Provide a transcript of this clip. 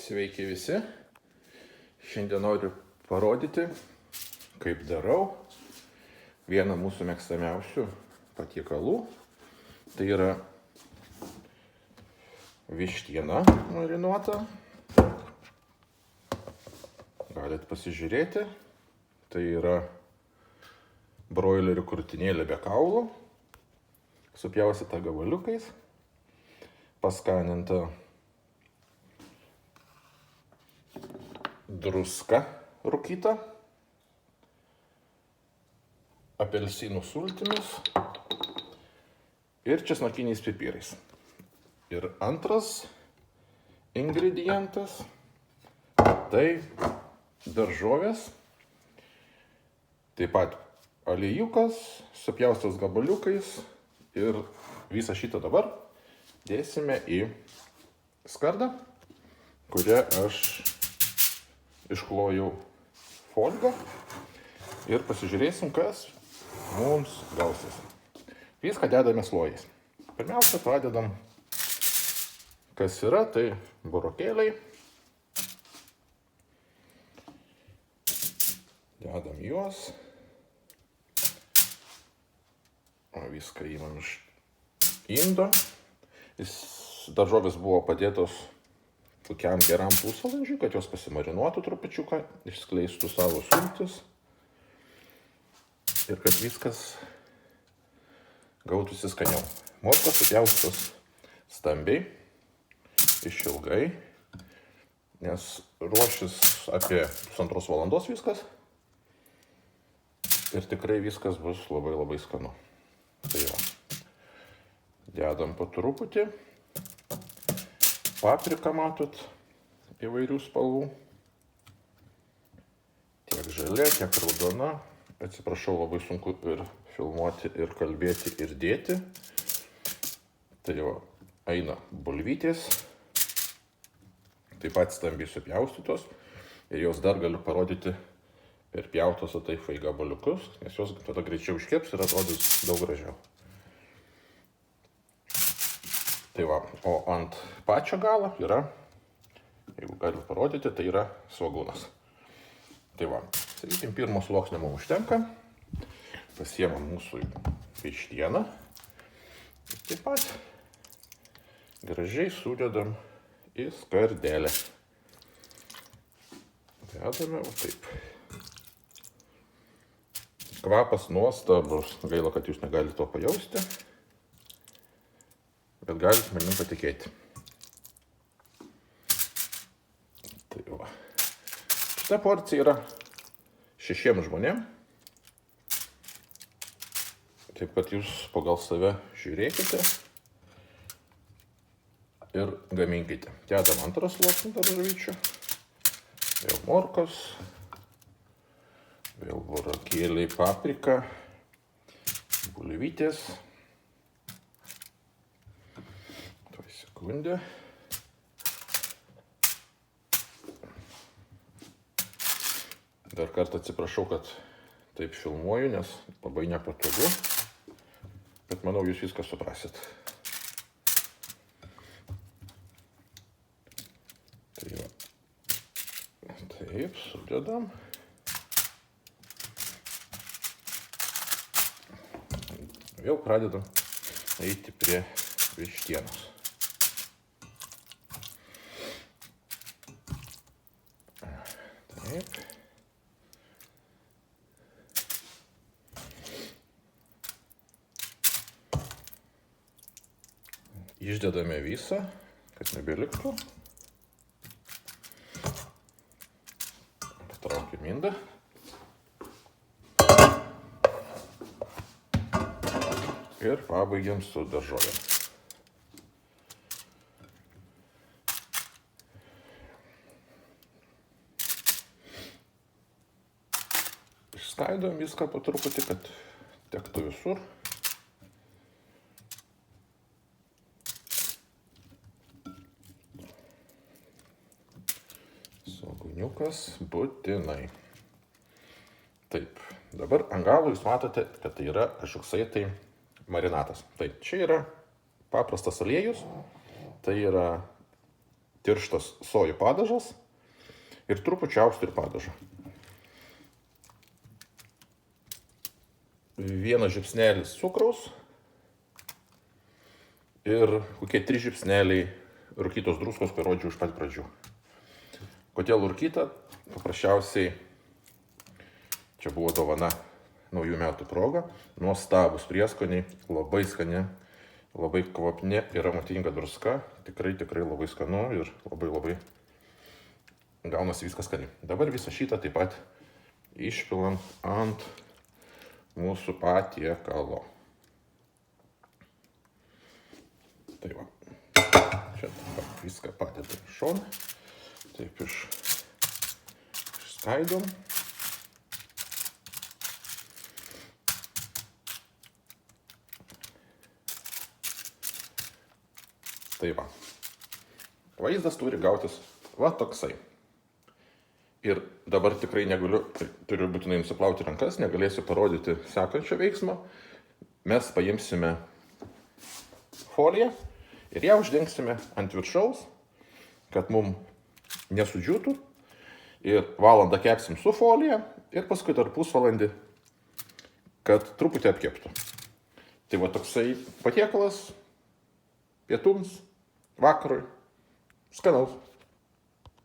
Sveiki visi. Šiandien noriu parodyti, kaip darau vieną mūsų mėgstamiausių patiekalų. Tai yra vištiena marinuota. Galit pasižiūrėti. Tai yra broilerių krūtinėlė be kaulo, supjaustyta gabaliukais, paskaninta druska rūkyta, apelsinų sultimis ir česnakiniais pipirais. Ir antras ingredientas tai daržovės, taip pat aliejukas, supjaustas gabaliukais ir visą šitą dabar dėsime į skardą, kurią aš išklojau folgą ir pasižiūrėsim, kas mums gausis. Viską dedame slojais. Pirmiausia, pradedam, kas yra, tai burokėliai. Dedam juos. Viską įmam iš indo. Daržovės buvo padėtos tokiam geram pusvalandžiui, kad jos pasimarinuotų trupučiuką, išskleistų savo sultis ir kad viskas gautųsi skaniau. Morkos supjaustytos stambiai, išilgai, nes ruošis apie 1,5 valandos viskas ir tikrai viskas bus labai skanu. Tai va, dedam po truputį. Paprika matot įvairių spalvų. Tiek žalia, tiek raudona. Atsiprašau, labai sunku ir filmuoti, ir kalbėti, ir dėti. Tai va, eina bulvytės. Taip pat stambiai supjaustytos. Ir jos dar galiu parodyti per pjautos o taip į gabaliukus, nes jos tada greičiau iškeps ir atrodys daug gražiau. Tai va, o ant pačio galo yra, jeigu galiu parodyti, tai yra svogūnas. Tai va, sakykim, pirmo sluoksnio mums užtenka. Pasiemam mūsų vištieną. Taip pat gražiai sudedam į skardelę. Dedame va taip. Kvapas nuostabus. Gaila, kad jūs negalite to pajausti. Bet galite manim patikėti. Tai va. Šita porcija yra 6 žmonėm. Taip kad jūs pagal save žiūrėkite ir gaminkite. Dedam antrą sluoksnį daržovyčių. Vėl morkos. Vėl burokėliai, paprika. Bulvytės. Sekundę. Dar kartą atsiprašau, kad taip filmuoju, nes labai nepatogu. Bet manau, jūs viską suprasit. Tai va. Taip, sudedam. Vėl pradedam eiti prie vištienos. Taip. Išdedame visą, kad nebeliktų. Patraukim indą. Ir pabaigiam su daržovėm. Išskaidom viską po truputį, kad tektų visur. Svogūniukas būtinai. Taip, dabar ant galo jūs matote, kad tai yra kažkoksai tai marinatas. Taip, čia yra paprastas aliejus, tai yra tirštas sojų padažas ir trupučiu austrių padažo. Vienas žiupsnelis cukraus ir kokie 3 žiupsneliai rūkytos druskos, parodžiau iš pat pradžių. Kodėl rūkyta? Paprasčiausiai čia buvo dovana naujų metų proga. Nuostabus prieskoniai, labai skani, labai kvapni ir aromatinga druska. Tikrai labai skanu ir labai gaunasi viskas skaniai. Dabar visą šitą taip pat išpilam ant mūsų patiekalo. Tai va. Čia viską padedam šon. Taip išskaidom. Tai va. Vaizdas turi gautis va toksai. Ir dabar tikrai negaliu, turiu būtinai nusiplauti rankas, negalėsiu parodyti sekančio veiksmo. Mes paimsime foliją ir ją uždengsime ant viršaus, kad mum nesudžiūtų. Ir valandą kepsim su folija ir paskui dar pusvalandį, kad truputį apkeptų. Tai va toksai patiekalas pietums, vakarui. Skanaus.